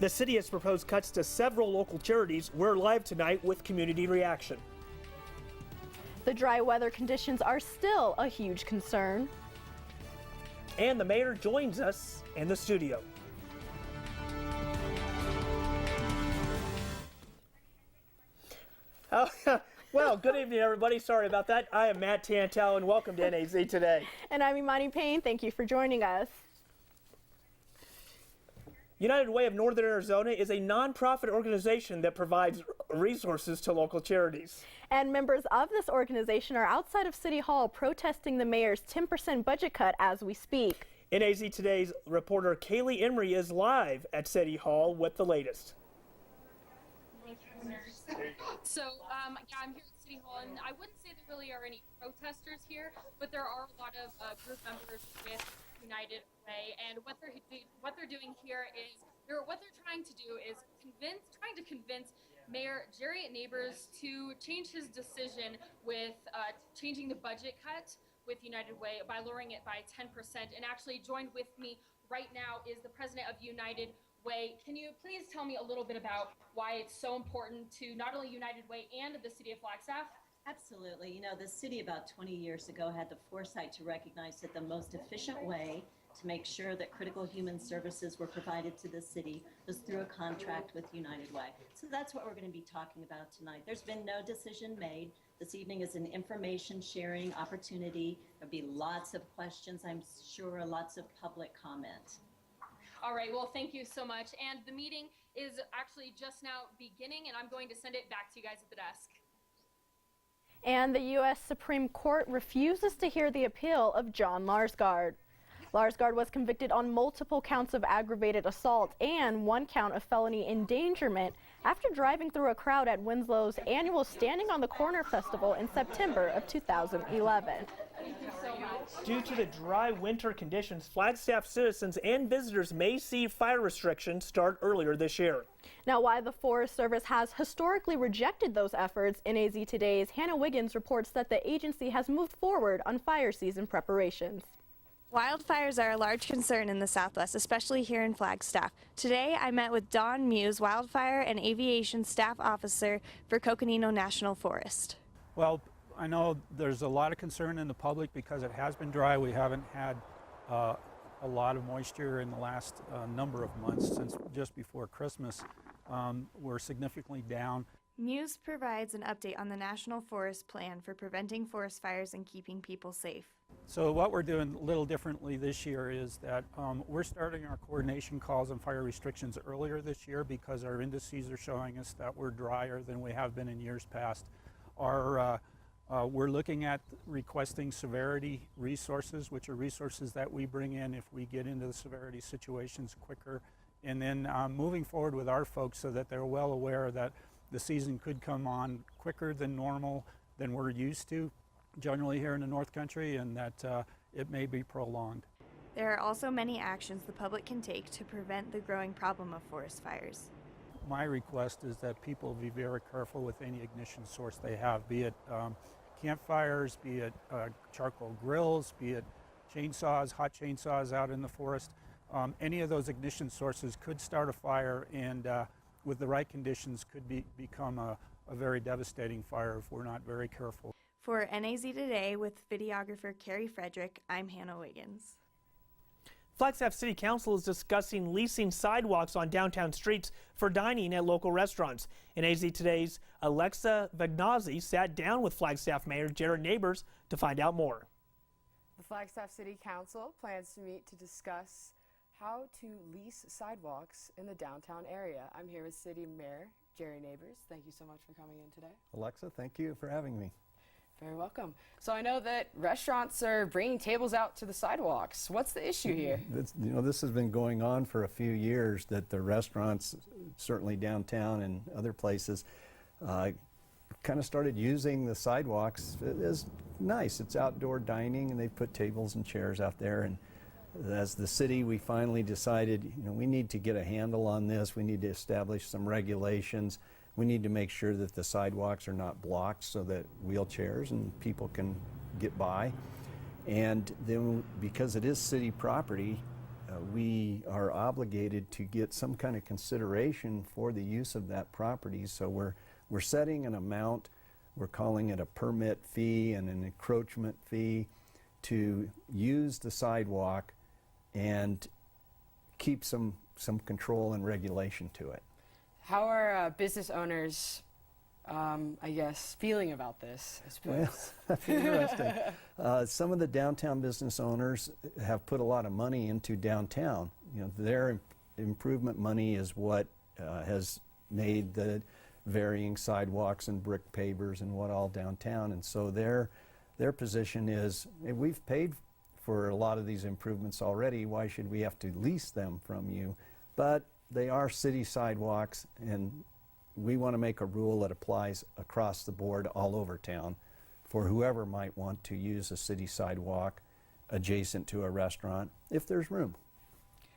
The city has proposed cuts to several local charities. We're live tonight with community reaction. The dry weather conditions are still a huge concern. And the mayor joins us in the studio. Oh, well, good evening, everybody. Sorry about that. I am Matt Tantel, and welcome to NAZ Today. And I'm Imani Payne. Thank you for joining us. United Way of Northern Arizona is a nonprofit organization that provides resources to local charities. And members of this organization are outside of City Hall protesting the mayor's 10% budget cut as we speak. NAZ Today's reporter Kaylee Emery is live at City Hall with the latest. So, I'm here at City Hall, and I wouldn't say there really are any protesters here, but there are a lot of group members with United Way, and what they're doing here is what they're trying to do is trying to convince Mayor Jerry Neighbors to change his decision with changing the budget cut with United Way by lowering it by 10%. And actually joined with me right now is the president of United Way. Can you please tell me a little bit about why it's so important to not only United Way and the city of Flagstaff? Absolutely. You know, the city about 20 years ago had the foresight to recognize that the most efficient way to make sure that critical human services were provided to the city was through a contract with United Way. So that's what we're going to be talking about tonight. There's been no decision made. This evening is an information sharing opportunity. There'll be lots of questions, I'm sure, lots of public comment. All right, well, thank you so much. And the meeting is actually just now beginning, and I'm going to send it back to you guys at the desk. And the U.S. Supreme Court refuses to hear the appeal of John Larsgaard. Larsgaard was convicted on multiple counts of aggravated assault and 1 count of felony endangerment after driving through a crowd at Winslow's annual Standing on the Corner Festival in September of 2011. Due to the dry winter conditions, Flagstaff citizens and visitors may see fire restrictions start earlier this year. Now, while the Forest Service has historically rejected those efforts, NAZ Today's Hannah Wiggins reports that the agency has moved forward on fire season preparations. Wildfires are a large concern in the Southwest, especially here in Flagstaff. Today, I met with Don Muse, Wildfire and Aviation Staff Officer for Coconino National Forest. Well, I know there's a lot of concern in the public because it has been dry. We haven't had a lot of moisture in the last number of months since just before Christmas. We're significantly down. Muse provides an update on the National Forest Plan for preventing forest fires and keeping people safe. So what we're doing a little differently this year is that we're starting our coordination calls on fire restrictions earlier this year because our indices are showing us that we're drier than we have been in years past. We're looking at requesting severity resources, which are resources that we bring in if we get into the severity situations quicker, and then moving forward with our folks so that they're well aware that the season could come on quicker than normal, than we're used to generally here in the North Country, and that it may be prolonged. There are also many actions the public can take to prevent the growing problem of forest fires. My request is that people be very careful with any ignition source they have, be it campfires, be it charcoal grills, be it chainsaws, hot chainsaws out in the forest. Any of those ignition sources could start a fire, and with the right conditions could become a very devastating fire if we're not very careful. For NAZ Today with videographer Carrie Frederick, I'm Hannah Wiggins. Flagstaff City Council is discussing leasing sidewalks on downtown streets for dining at local restaurants. NAZ Today's Alexa Vagnazzi sat down with Flagstaff Mayor Jared Neighbors to find out more. The Flagstaff City Council plans to meet to discuss how to lease sidewalks in the downtown area. I'm here with City Mayor Jerry Neighbors. Thank you so much for coming in today. Alexa, thank you for having me. Very welcome. So I know that restaurants are bringing tables out to the sidewalks. What's the issue here? This has been going on for a few years, that the restaurants, certainly downtown and other places, kind of started using the sidewalks. It is nice. It's outdoor dining, and they put tables and chairs out there. And as the city, we finally decided, we need to get a handle on this. We need to establish some regulations. We need to make sure that the sidewalks are not blocked so that wheelchairs and people can get by. And then, because it is city property, we are obligated to get some kind of consideration for the use of that property. So we're setting an amount, we're calling it a permit fee and an encroachment fee to use the sidewalk and keep some control and regulation to it. How are business owners, I guess, feeling about this, I suppose? Well, that's interesting. Some of the downtown business owners have put a lot of money into downtown. You know, their improvement money is what has made the varying sidewalks and brick pavers and what all downtown. And so their position is, we've paid for a lot of these improvements already. Why should we have to lease them from you? But they are city sidewalks, and we want to make a rule that applies across the board all over town for whoever might want to use a city sidewalk adjacent to a restaurant if there's room.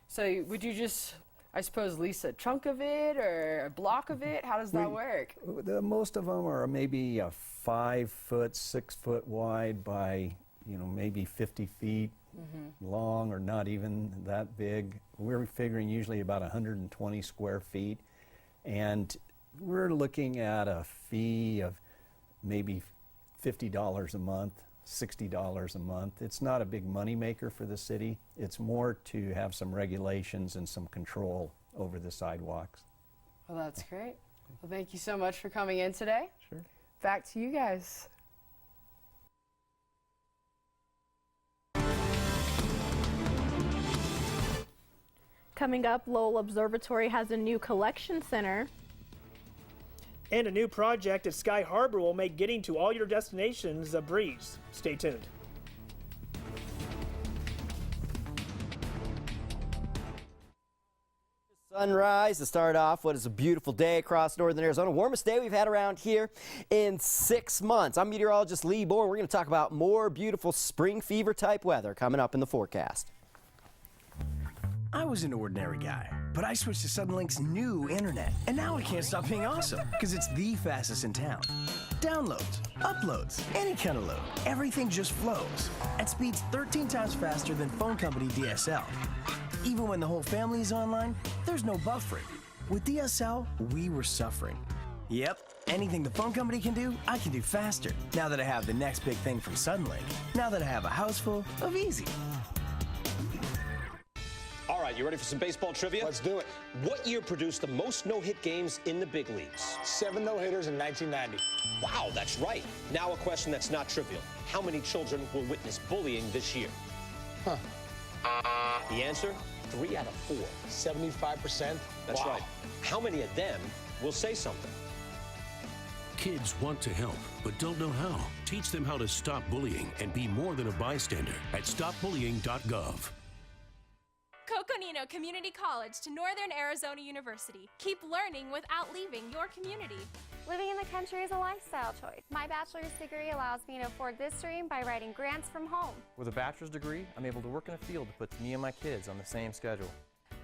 So would you just, I suppose, lease a chunk of it or a block of it? How does that work? Most of them are maybe a 5 foot, 6 foot wide by, you know, maybe 50 feet long, or not even that big. We're figuring usually about 120 square feet, and we're looking at a fee of maybe $50 a month, $60 a month. It's not a big money maker for the city. It's more to have some regulations and some control over the sidewalks. Well, that's great. Well, thank you so much for coming in today. Sure. Back to you guys. Coming up, Lowell Observatory has a new collection center. And a new project at Sky Harbor will make getting to all your destinations a breeze. Stay tuned. Sunrise to start off what is a beautiful day across northern Arizona. Warmest day we've had around here in 6 months. I'm meteorologist Lee Bourne. We're going to talk about more beautiful spring fever type weather coming up in the forecast. I was an ordinary guy, but I switched to Suddenlink's new internet, and now it can't stop being awesome because it's the fastest in town. Downloads, uploads, any kind of load, everything just flows at speeds 13 times faster than phone company DSL. Even when the whole family is online, there's no buffering. With DSL, we were suffering. Yep, anything the phone company can do, I can do faster. Now that I have the next big thing from Suddenlink. Now that I have a house full of easy. All right, you ready for some baseball trivia? Let's do it. What year produced the most no-hit games in the big leagues? 7 no-hitters in 1990. Wow, that's right. Now a question that's not trivial. How many children will witness bullying this year? Huh. The answer? 3 out of 4. 75%? That's Wow. right. How many of them will say something? Kids want to help, but don't know how. Teach them how to stop bullying and be more than a bystander at stopbullying.gov. Coconino Community College to Northern Arizona University. Keep learning without leaving your community. Living in the country is a lifestyle choice. My bachelor's degree allows me to afford this dream by writing grants from home. With a bachelor's degree, I'm able to work in a field that puts me and my kids on the same schedule.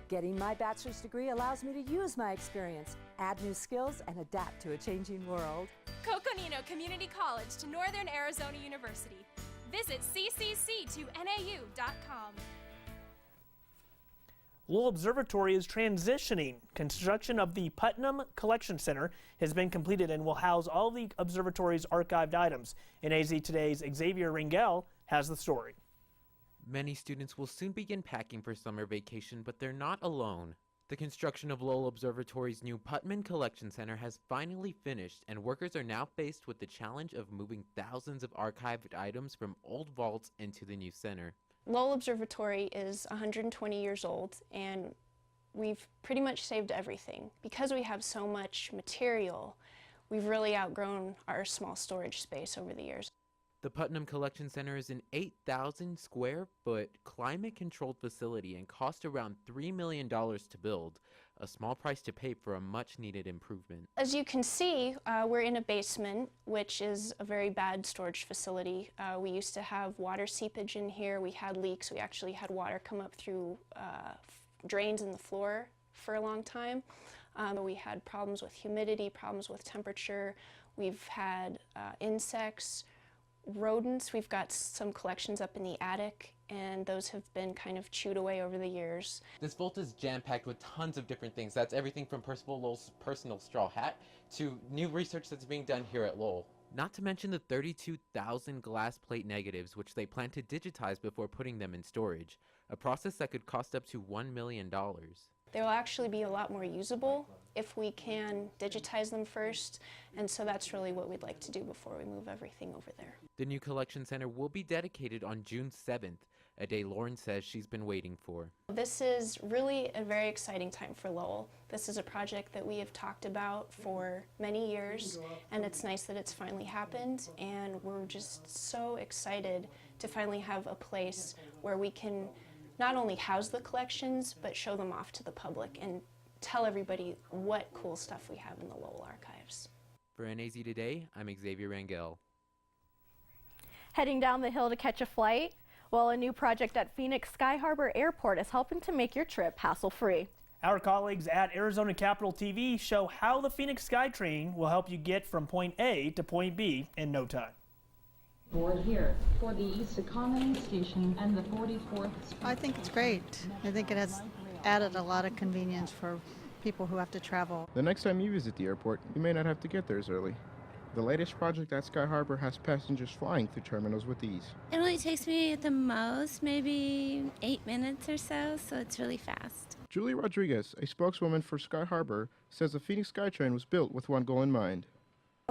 Getting my bachelor's degree allows me to use my experience, add new skills, and adapt to a changing world. Coconino Community College to Northern Arizona University. Visit ccc2nau.com. Lowell Observatory is transitioning. Construction of the Putnam Collection Center has been completed and will house all the observatory's archived items. NAZ Today's Xavier Ringel has the story. Many students will soon begin packing for summer vacation, but they're not alone. The construction of Lowell Observatory's new Putnam Collection Center has finally finished, and workers are now faced with the challenge of moving thousands of archived items from old vaults into the new center. Lowell Observatory is 120 years old, and we've pretty much saved everything. Because we have so much material, we've really outgrown our small storage space over the years. The Putnam Collection Center is an 8,000 square foot climate-controlled facility and cost around $3 million to build, a small price to pay for a much-needed improvement. As you can see, we're in a basement, which is a very bad storage facility. We used to have water seepage in here. We had leaks. We actually had water come up through drains in the floor for a long time. We had problems with humidity, problems with temperature. We've had insects. rodents, we've got some collections up in the attic, and those have been kind of chewed away over the years. This vault is jam-packed with tons of different things. That's everything from Percival Lowell's personal straw hat to new research that's being done here at Lowell. Not to mention the 32,000 glass plate negatives, which they plan to digitize before putting them in storage, a process that could cost up to $1 million. They will actually be a lot more usable if we can digitize them first, and so that's really what we'd like to do before we move everything over there. The new collection center will be dedicated on June 7th, a day Lauren says she's been waiting for. This is really a very exciting time for Lowell. This is a project that we have talked about for many years, and it's nice that it's finally happened, and we're just so excited to finally have a place where we can not only house the collections, but show them off to the public and tell everybody what cool stuff we have in the Lowell archives. For NAZ Today, I'm Xavier Rangel. Heading down the hill to catch a flight? Well, a new project at Phoenix Sky Harbor Airport is helping to make your trip hassle-free. Our colleagues at Arizona Capital TV show how the Phoenix SkyTrain will help you get from point A to point B in no time. Board here for the East Economy Station and the 44th Street. I think it's great. I think it has added a lot of convenience for people who have to travel. The next time you visit the airport, you may not have to get there as early. The latest project at Sky Harbor has passengers flying through terminals with ease. It only takes me at the most maybe 8 minutes or so it's really fast. Julie Rodriguez, a spokeswoman for Sky Harbor, says the Phoenix SkyTrain was built with one goal in mind.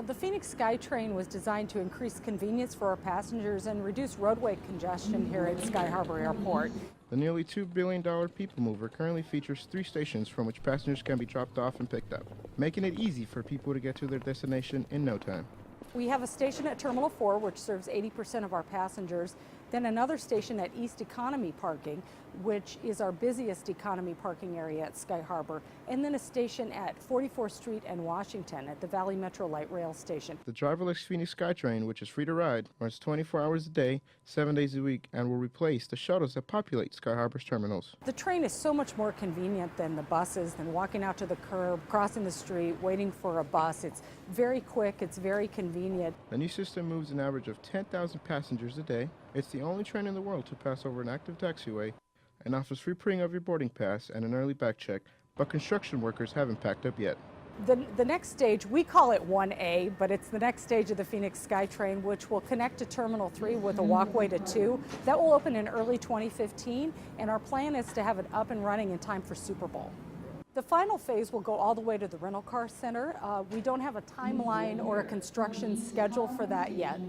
The Phoenix SkyTrain was designed to increase convenience for our passengers and reduce roadway congestion here at Sky Harbor Airport. The nearly $2 billion people mover currently features 3 stations from which passengers can be dropped off and picked up, making it easy for people to get to their destination in no time. We have a station at Terminal 4, which serves 80% of our passengers, then another station at East Economy Parking, which is our busiest economy parking area at Sky Harbor, and then a station at 44th Street and Washington at the Valley Metro Light Rail Station. The driverless Phoenix SkyTrain, which is free to ride, runs 24 hours a day, 7 days a week, and will replace the shuttles that populate Sky Harbor's terminals. The train is so much more convenient than the buses, than walking out to the curb, crossing the street, waiting for a bus. It's very quick, it's very convenient. The new system moves an average of 10,000 passengers a day. It's the only train in the world to pass over an active taxiway and offers free printing of your boarding pass and an early back check, but construction workers haven't packed up yet. The next stage, we call it 1A, but it's the next stage of the Phoenix SkyTrain, which will connect to Terminal 3 with a walkway to 2. That will open in early 2015, and our plan is to have it up and running in time for Super Bowl. The final phase will go all the way to the rental car center. We don't have a timeline or a construction schedule for that yet,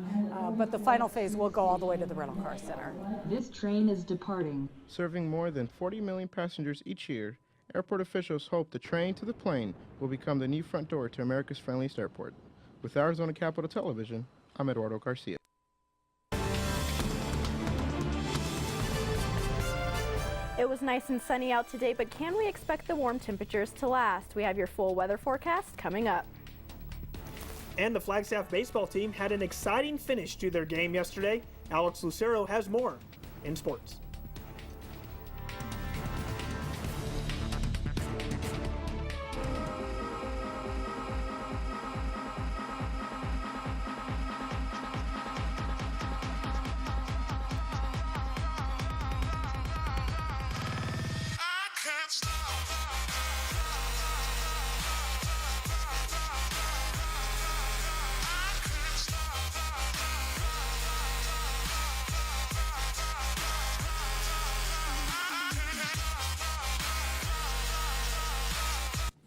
but the final phase will go all the way to the rental car center. This train is departing. Serving more than 40 million passengers each year, airport officials hope the train to the plane will become the new front door to America's friendliest airport. With Arizona Capital Television, I'm Eduardo Garcia. It was nice and sunny out today, but can we expect the warm temperatures to last? We have your full weather forecast coming up. And the Flagstaff baseball team had an exciting finish to their game yesterday. Alex Lucero has more in sports.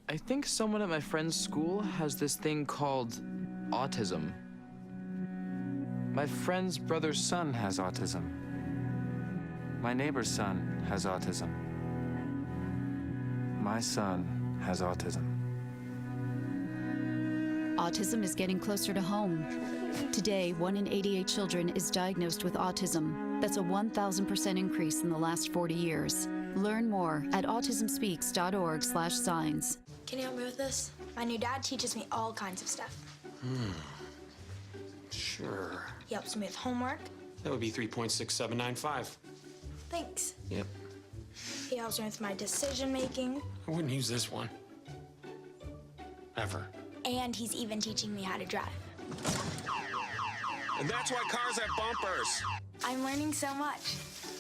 I think someone at my friend's school has this thing called autism. My friend's brother's son has autism. My neighbor's son has autism. My son has autism. Autism is getting closer to home. Today, 1 in 88 children is diagnosed with autism. That's a 1,000% increase in the last 40 years. Learn more at autismspeaks.org/signs. Can you help me with this? My new dad teaches me all kinds of stuff. Sure. He helps me with homework. That would be 3.6795. Thanks. Yep. He helps me with my decision making. I wouldn't use this one. Ever. And he's even teaching me how to drive. And that's why cars have bumpers. I'm learning so much.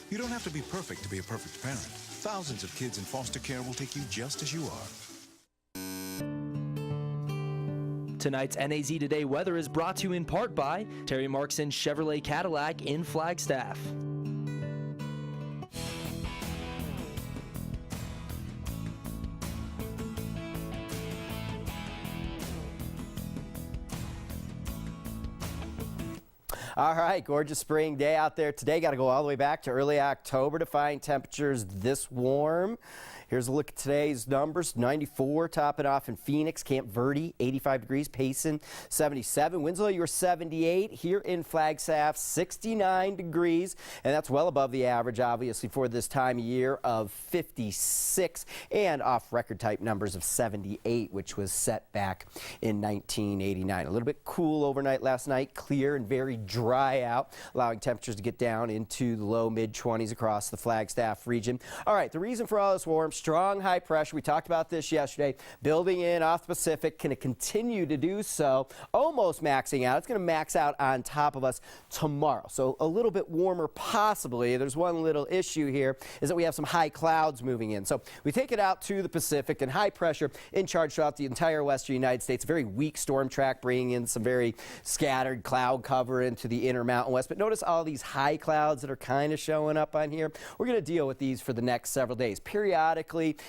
You don't have to be perfect to be a perfect parent. Thousands of kids in foster care will take you just as you are. Tonight's NAZ Today weather is brought to you in part by Terry Markson Chevrolet Cadillac in Flagstaff. All right, gorgeous spring day out there today. Got to go all the way back to early October to find temperatures this warm. Here's a look at today's numbers. 94 topping off in Phoenix, Camp Verde, 85 degrees, Payson, 77. Winslow, you're 78. Here in Flagstaff, 69 degrees, and that's well above the average, obviously, for this time of year of 56, and off record type numbers of 78, which was set back in 1989. A little bit cool overnight last night, clear and very dry out, allowing temperatures to get down into the low mid-20s across the Flagstaff region. All right, the reason for all this warm, strong high pressure, we talked about this yesterday, building in off the Pacific, can it continue to do so, almost maxing out. It's going to max out on top of us tomorrow, so a little bit warmer possibly. There's one little issue here, is that we have some high clouds moving in. So we take it out to the Pacific, and high pressure in charge throughout the entire western United States. A very weak storm track bringing in some very scattered cloud cover into the inner Mountain West. But notice all these high clouds that are kind of showing up on here. We're going to deal with these for the next several days. Periodically,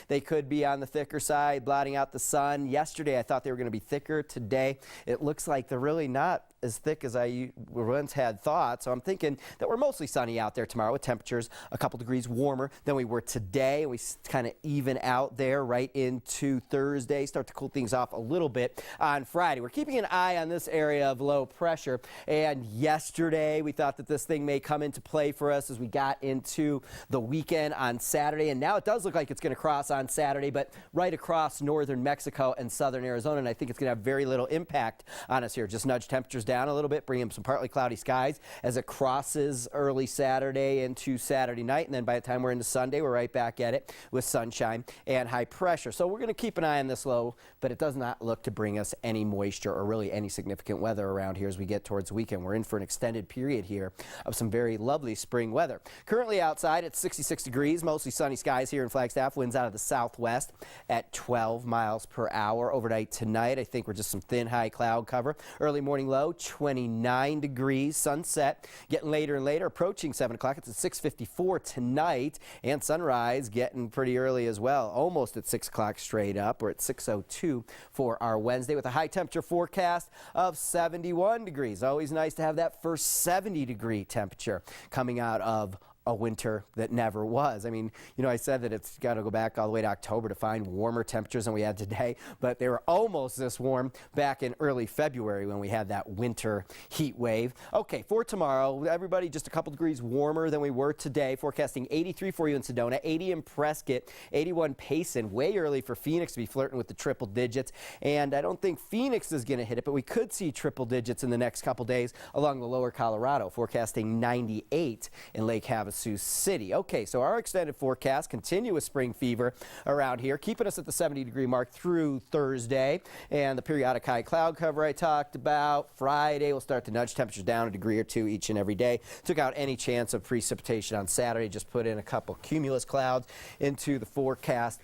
they could be on the thicker side, blotting out the sun. Yesterday, I thought they were going to be thicker. Today, it looks like they're really not as thick as I once had thought. So I'm thinking that we're mostly sunny out there tomorrow with temperatures a couple degrees warmer than we were today. We kind of even out there right into Thursday, start to cool things off a little bit on Friday. We're keeping an eye on this area of low pressure, and yesterday we thought that this thing may come into play for us as we got into the weekend on Saturday, and now it does look like it's going to cross on Saturday, but right across northern Mexico and southern Arizona, and I think it's going to have very little impact on us here. Just nudge temperatures down a little bit, bring in some partly cloudy skies as it crosses early Saturday into Saturday night, and then by the time we're into Sunday, we're right back at it with sunshine and high pressure. So we're going to keep an eye on this low, but it does not look to bring us any moisture or really any significant weather around here as we get towards the weekend. We're in for an extended period here of some very lovely spring weather. Currently outside it's 66 degrees, mostly sunny skies here in Flagstaff. Winds out of the southwest at 12 miles per hour. Overnight tonight, I think we're just some thin high cloud cover. Early morning low, 29 degrees. Sunset getting later and later, approaching 7 o'clock. It's at 6:54 tonight, and sunrise getting pretty early as well, almost at 6 o'clock straight up. We're at 6:02 for our Wednesday with a high temperature forecast of 71 degrees. Always nice to have that first 70-degree temperature coming out of a winter that never was. I mean, you know, I said that it's got to go back all the way to October to find warmer temperatures than we had today, but they were almost this warm back in early February when we had that winter heat wave. Okay, for tomorrow, everybody just a couple degrees warmer than we were today. Forecasting 83 for you in Sedona, 80 in Prescott, 81 Payson. Way early for Phoenix to be flirting with the triple digits, and I don't think Phoenix is going to hit it, but we could see triple digits in the next couple days along the lower Colorado. Forecasting 98 in Lake Havasu City. Okay, so our extended forecast, continuous spring fever around here, keeping us at the 70-degree mark through Thursday, and the periodic high cloud cover I talked about. Friday will start to nudge temperatures down a degree or two each and every day. Took out any chance of precipitation on Saturday, just put in a couple cumulus clouds into the forecast.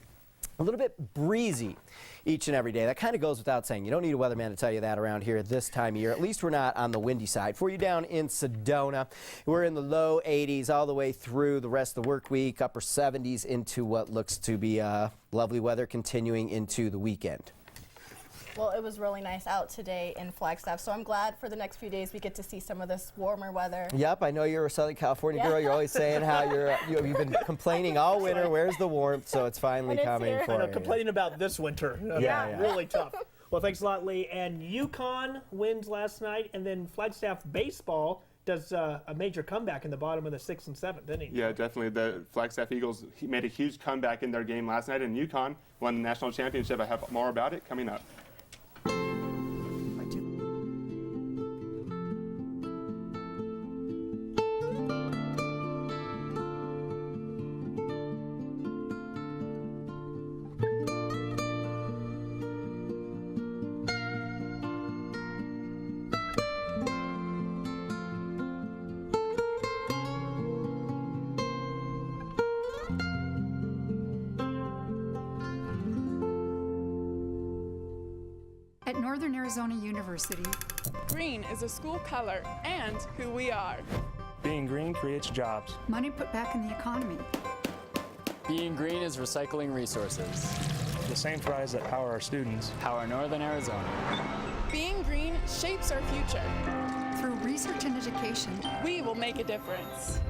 A little bit breezy each and every day. That kind of goes without saying. You don't need a weatherman to tell you that around here this time of year. At least we're not on the windy side. For you down in Sedona, we're in the low 80s all the way through the rest of the work week, upper 70s into what looks to be lovely weather continuing into the weekend. Well, it was really nice out today in Flagstaff, so I'm glad for the next few days we get to see some of this warmer weather. Yep, I know you're a Southern California girl. You're always saying how you've been complaining all winter. Where's the warmth? So it's finally coming for you. Complaining about this winter. Yeah. Really tough. Well, thanks a lot, Lee. And UConn wins last night, and then Flagstaff baseball does a major comeback in the bottom of the 6th and 7th, didn't he? Yeah, definitely. The Flagstaff Eagles made a huge comeback in their game last night, and UConn won the national championship. I have more about it coming up. Arizona University. Green is a school color and who we are. Being green creates jobs. Money put back in the economy. Being green is recycling resources. The same fries that power our students power Northern Arizona. Being green shapes our future. Through research and education, we will make a difference.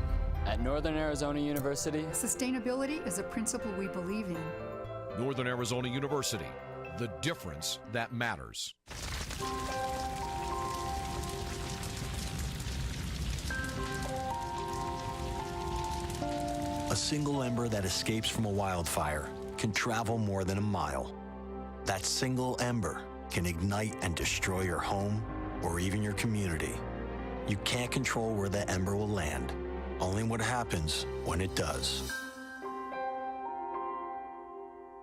At Northern Arizona University, sustainability is a principle we believe in. Northern Arizona University, the difference that matters. A single ember that escapes from a wildfire can travel more than a mile. That single ember can ignite and destroy your home or even your community. You can't control where the ember will land, only what happens when it does.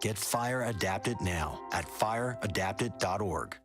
Get Fire Adapted now at fireadapted.org.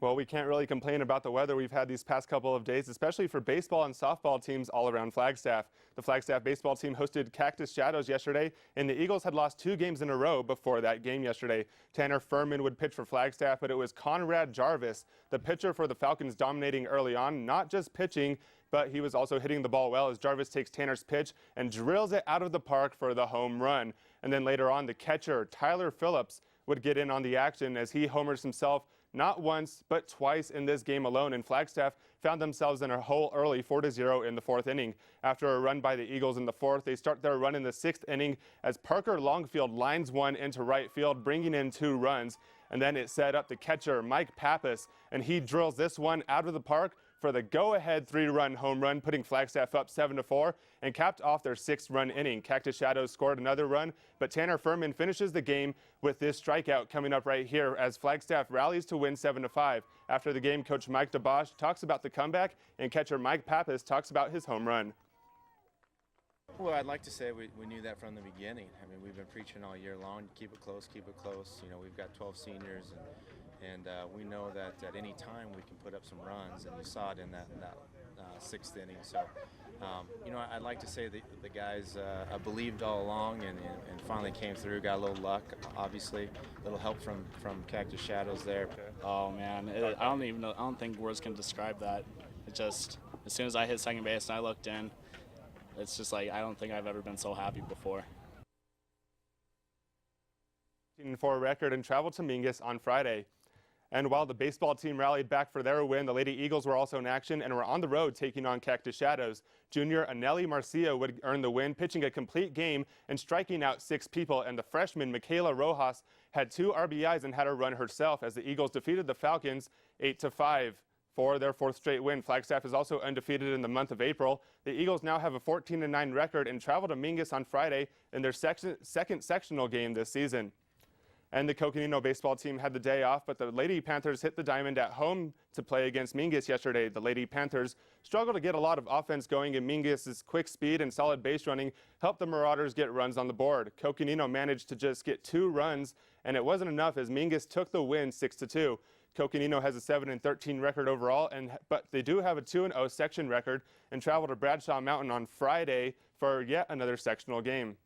Well, we can't really complain about the weather we've had these past couple of days, especially for baseball and softball teams all around Flagstaff. The Flagstaff baseball team hosted Cactus Shadows yesterday, and the Eagles had lost 2 games in a row before that game yesterday. Tanner Furman would pitch for Flagstaff, but it was Conrad Jarvis, the pitcher for the Falcons, dominating early on, not just pitching, but he was also hitting the ball well as Jarvis takes Tanner's pitch and drills it out of the park for the home run. And then later on, the catcher, Tyler Phillips, would get in on the action as he homers himself not once, but twice in this game alone, and Flagstaff found themselves in a hole early 4-0 in the 4th inning. After a run by the Eagles in the 4th, they start their run in the 6th inning as Parker Longfield lines one into right field, bringing in 2 runs. And then it set up the catcher, Mike Pappas, and he drills this one out of the park for the go-ahead 3-run home run, putting Flagstaff up 7-4 and capped off their 6th-run inning. Cactus Shadows scored another run, but Tanner Furman finishes the game with this strikeout coming up right here as Flagstaff rallies to win 7-5. After the game, Coach Mike DeBosch talks about the comeback, and catcher Mike Pappas talks about his home run. Well, I'd like to say we knew that from the beginning. I mean, we've been preaching all year long, keep it close, keep it close. You know, we've got 12 seniors, and we know that at any time we can put up some runs, and you saw it in that 6th inning. So, you know, I'd like to say that the guys believed all along and finally came through, got a little luck, obviously, a little help from Cactus Shadows there. Oh, man, I don't think words can describe that. It just, as soon as I hit second base and I looked in, it's just like, I don't think I've ever been so happy before. For a record and traveled to Mingus on Friday. And while the baseball team rallied back for their win, the Lady Eagles were also in action and were on the road taking on Cactus Shadows. Junior Anelli Marcia would earn the win, pitching a complete game and striking out 6 people, and the freshman Michaela Rojas had 2 RBIs and had a run herself as the Eagles defeated the Falcons 8-5. For their 4th straight win, Flagstaff is also undefeated in the month of April. The Eagles now have a 14-9 record and travel to Mingus on Friday in their second sectional game this season. And the Coconino baseball team had the day off, but the Lady Panthers hit the diamond at home to play against Mingus yesterday. The Lady Panthers struggled to get a lot of offense going, and Mingus's quick speed and solid base running helped the Marauders get runs on the board. Coconino managed to just get 2 runs, and it wasn't enough as Mingus took the win 6-2. Coconino has a 7-13 record overall, but they do have a 2-0 section record and travel to Bradshaw Mountain on Friday for yet another sectional game.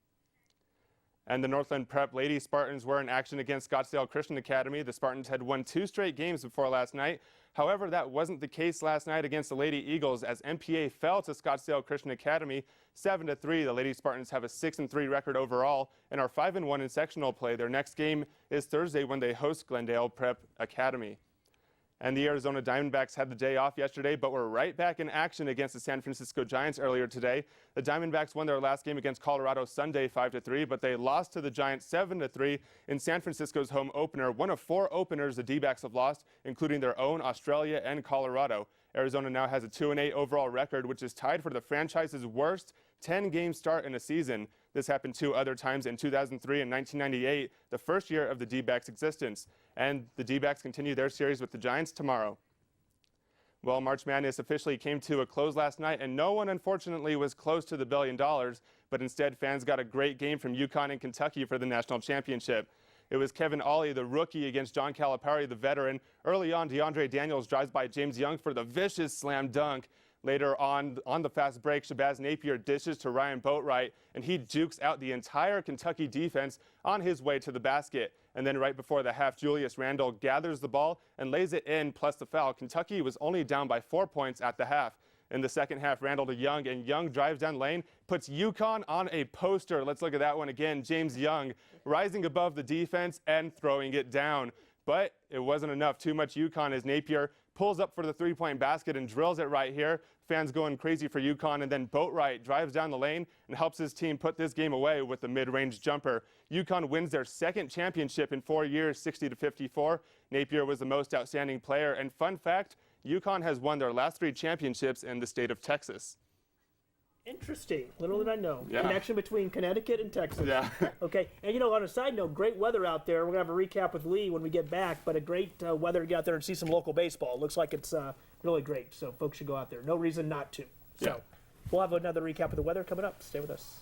And the Northland Prep Lady Spartans were in action against Scottsdale Christian Academy. The Spartans had won 2 straight games before last night. However, that wasn't the case last night against the Lady Eagles as MPA fell to Scottsdale Christian Academy 7-3. The Lady Spartans have a 6-3 record overall and are 5-1 in sectional play. Their next game is Thursday when they host Glendale Prep Academy. And the Arizona Diamondbacks had the day off yesterday, but were right back in action against the San Francisco Giants earlier today. The Diamondbacks won their last game against Colorado Sunday 5-3, but they lost to the Giants 7-3 in San Francisco's home opener. One of 4 openers the D-backs have lost, including their own Australia and Colorado. Arizona now has a 2-8 overall record, which is tied for the franchise's worst 10-game start in a season. This happened 2 other times in 2003 and 1998, the first year of the D-backs' existence. And the D-backs continue their series with the Giants tomorrow. Well, March Madness officially came to a close last night, and no one, unfortunately, was close to the $1 billion, but instead fans got a great game from UConn and Kentucky for the national championship. It was Kevin Ollie, the rookie, against John Calipari, the veteran. Early on, DeAndre Daniels drives by James Young for the vicious slam dunk, Later on the fast break, Shabazz Napier dishes to Ryan Boatwright, and he jukes out the entire Kentucky defense on his way to the basket. And then right before the half, Julius Randle gathers the ball and lays it in, plus the foul. Kentucky was only down by 4 points at the half. In the second half, Randle to Young, and Young drives down lane, puts UConn on a poster. Let's look at that one again. James Young rising above the defense and throwing it down. But it wasn't enough. Too much UConn as Napier pulls up for the three-point basket and drills it right here. Fans going crazy for UConn, and then Boatwright drives down the lane and helps his team put this game away with the mid-range jumper. UConn wins their second championship in 4 years, 60-54. Napier was the most outstanding player, and fun fact, UConn has won their last 3 championships in the state of Texas. Interesting. Little did I know. Yeah. Connection between Connecticut and Texas. Yeah. Okay. And, you know, on a side note, great weather out there. We're going to have a recap with Lee when we get back, but a great weather to get out there and see some local baseball. It looks like it's really great, so folks should go out there. No reason not to. So we'll have another recap of the weather coming up. Stay with us.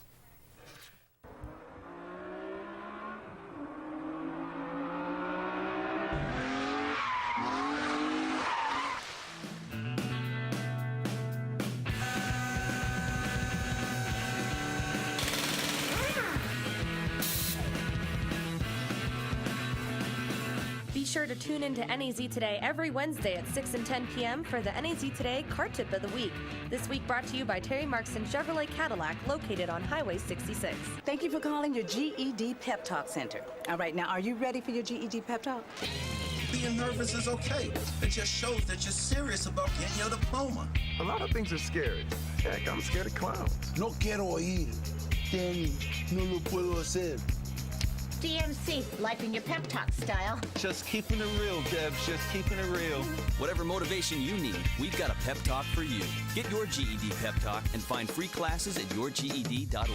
Be sure to tune in to NAZ Today every Wednesday at 6 and 10 p.m. for the NAZ Today Car Tip of the Week. This week brought to you by Terry Markson Chevrolet Cadillac, located on Highway 66. Thank you for calling your GED Pep Talk Center. All right, now, are you ready for your GED Pep Talk? Being nervous is okay. It just shows that you're serious about getting your diploma. A lot of things are scary. Heck, I'm scared of clowns. No quiero ir. No lo puedo hacer. DMC, life in your pep talk style. Just keeping it real, Debs. Just keeping it real. Whatever motivation you need, we've got a pep talk for you. Get your GED pep talk and find free classes at yourged.org.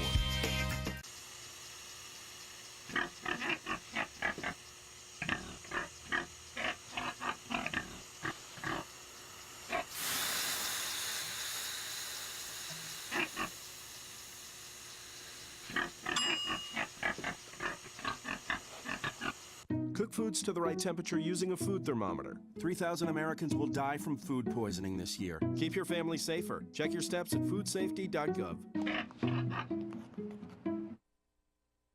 Cook foods to the right temperature using a food thermometer. 3,000 Americans will die from food poisoning this year. Keep your family safer. Check your steps at foodsafety.gov.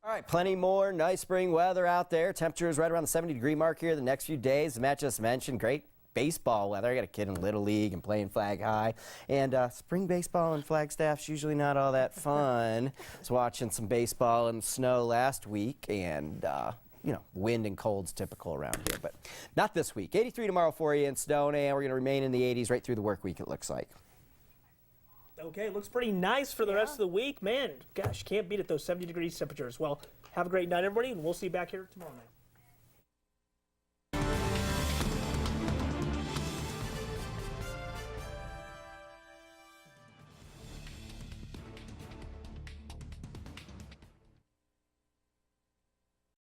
All right, plenty more nice spring weather out there. Temperatures right around the 70-degree mark here the next few days. As Matt just mentioned, great baseball weather. I got a kid in Little League and playing Flag High. And spring baseball and Flagstaff's usually not all that fun. I was watching some baseball in the snow last week, and you know, wind and cold's typical around here, but not this week. 83 tomorrow for you in Stone, and we're going to remain in the 80s right through the work week, it looks like. Okay, looks pretty nice for the rest of the week. Man, gosh, can't beat it, those 70 degrees temperatures. Well, have a great night, everybody, and we'll see you back here tomorrow night.